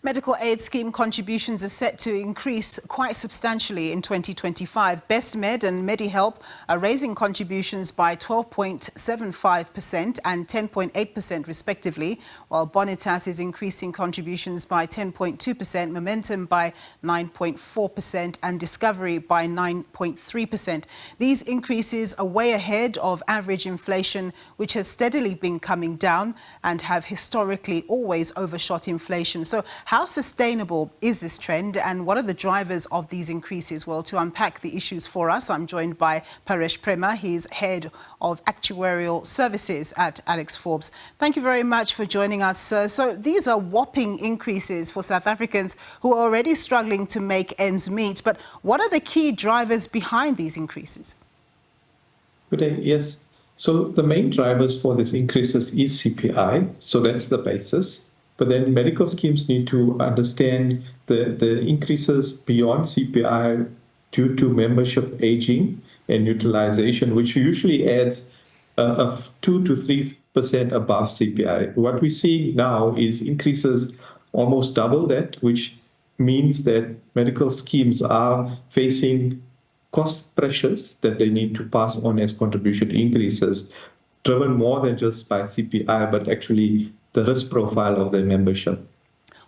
Medical aid scheme contributions are set to increase quite substantially in 2025. Bestmed and Medihelp are raising contributions by 12.75% and 10.8% respectively, while Bonitas is increasing contributions by 10.2%, Momentum by 9.4% and Discovery by 9.3%. These increases are way ahead of average inflation, which has steadily been coming down and have historically always overshot inflation. So how sustainable is this trend and what are the drivers of these increases? Well, to unpack the issues for us, I'm joined by Paresh Prema. He's head of Actuarial Services at Alexforbes. Thank you very much for joining us, sir. So these are whopping increases for South Africans who are already struggling to make ends meet. But what are the key drivers behind these increases? Good day. Yes. So the main drivers for these increases is CPI. So that's the basis. But then medical schemes need to understand the increases beyond CPI due to membership aging and utilization, which usually adds 2 to 3% above CPI. What we see now is increases almost double that, which means that medical schemes are facing cost pressures that they need to pass on as contribution increases, driven more than just by CPI, but actually the risk profile of their membership.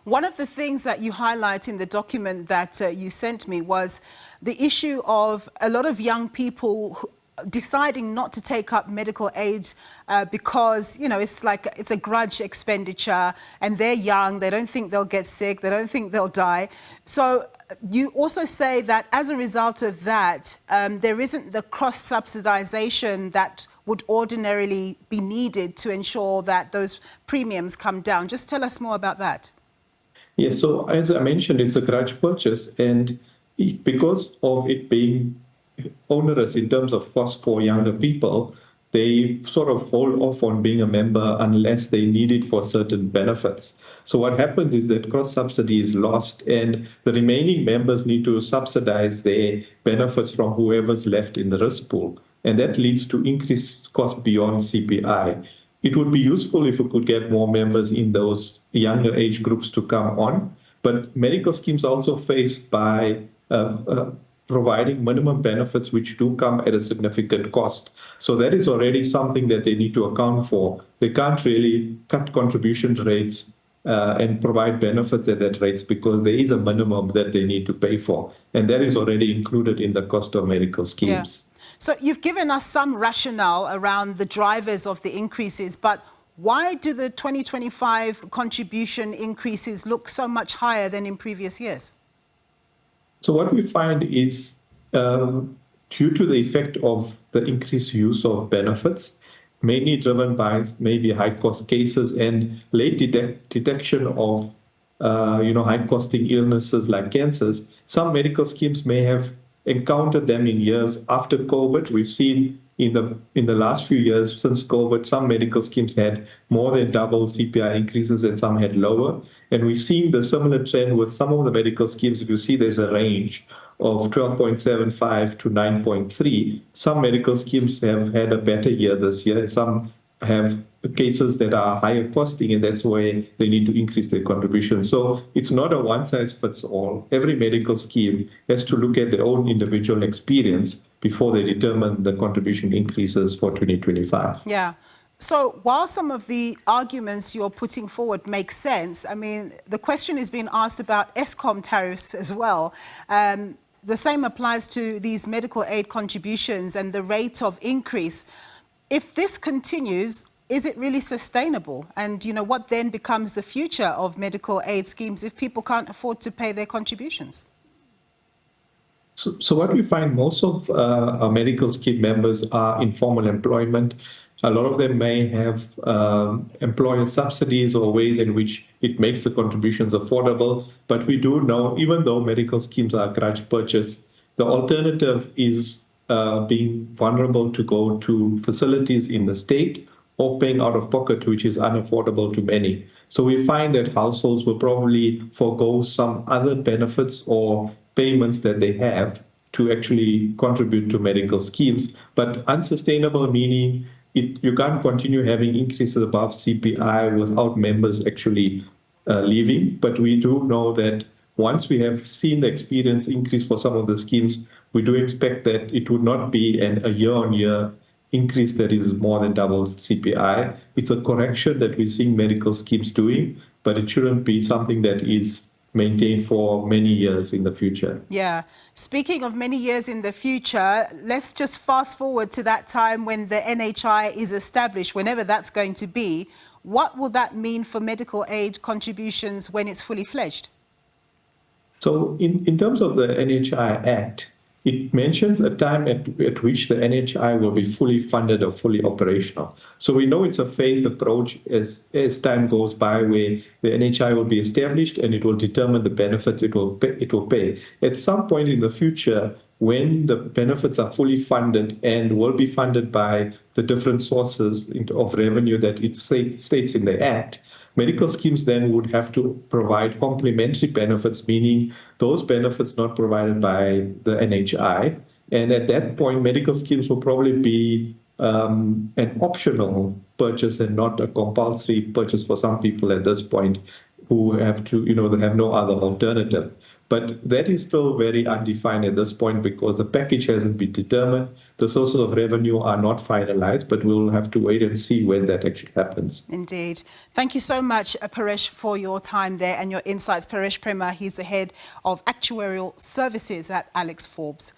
One of the things that you highlight in the document that you sent me was the issue of a lot of young people deciding not to take up medical aid because, you know, it's a grudge expenditure and they're young, they don't think they'll get sick, they don't think they'll die. So you also say that as a result of that, there isn't the cross-subsidization that would ordinarily be needed to ensure that those premiums come down. Just tell us more about that. Yes, so as I mentioned, it's a grudge purchase, and because of it being onerous in terms of cost for younger people, they sort of hold off on being a member unless they need it for certain benefits. So what happens is that cross-subsidy is lost and the remaining members need to subsidize their benefits from whoever's left in the risk pool. And that leads to increased cost beyond CPI. It would be useful if we could get more members in those younger age groups to come on, but medical schemes are also faced by providing minimum benefits which do come at a significant cost. So that is already something that they need to account for. They can't really cut contribution rates and provide benefits at that rates because there is a minimum that they need to pay for. And that is already included in the cost of medical schemes. Yeah. So you've given us some rationale around the drivers of the increases, but why do the 2025 contribution increases look so much higher than in previous years? So what we find is due to the effect of the increased use of benefits, mainly driven by maybe high-cost cases and late detection of high-costing illnesses like cancers, some medical schemes may have encountered them in years after COVID. We've seen in the last few years since COVID, some medical schemes had more than double CPI increases and some had lower. And we've seen the similar trend with some of the medical schemes. If you see there's a range of 12.75 to 9.3. Some medical schemes have had a better year this year and some have cases that are higher costing, and that's why they need to increase their contribution. So it's not a one-size-fits-all. Every medical scheme has to look at their own individual experience before they determine the contribution increases for 2025. Yeah. So while some of the arguments you're putting forward make sense, I mean, the question is being asked about Eskom tariffs as well. The same applies to these medical aid contributions and the rate of increase. If this continues, is it really sustainable? And, you know, what then becomes the future of medical aid schemes if people can't afford to pay their contributions? So what we find, most of our medical scheme members are in formal employment. A lot of them may have employer subsidies or ways in which it makes the contributions affordable. But we do know, even though medical schemes are grudge purchase, the alternative is being vulnerable to go to facilities in the state or paying out of pocket, which is unaffordable to many. So we find that households will probably forego some other benefits or payments that they have to actually contribute to medical schemes. But unsustainable meaning you can't continue having increases above CPI without members actually leaving. But we do know that once we have seen the experience increase for some of the schemes, we do expect that it would not be a year-on-year increase that is more than double CPI. It's a correction that we're seeing medical schemes doing, but it shouldn't be something that is maintained for many years in the future. Yeah. Speaking of many years in the future, let's just fast forward to that time when the NHI is established, whenever that's going to be. What will that mean for medical aid contributions when it's fully fledged? So in terms of the NHI Act, it mentions a time at which the NHI will be fully funded or fully operational. So we know it's a phased approach as time goes by, where the NHI will be established and it will determine the benefits it will pay. At some point in the future, when the benefits are fully funded and will be funded by the different sources of revenue that it states in the Act, medical schemes then would have to provide complementary benefits, meaning those benefits not provided by the NHI. And at that point, medical schemes will probably be an optional purchase and not a compulsory purchase for some people at this point who have to, they have no other alternative. But that is still very undefined at this point because the package hasn't been determined. The sources of revenue are not finalized, but we'll have to wait and see when that actually happens. Indeed. Thank you so much, Paresh, for your time there and your insights. Paresh Prema, he's the head of Actuarial Services at Alexforbes.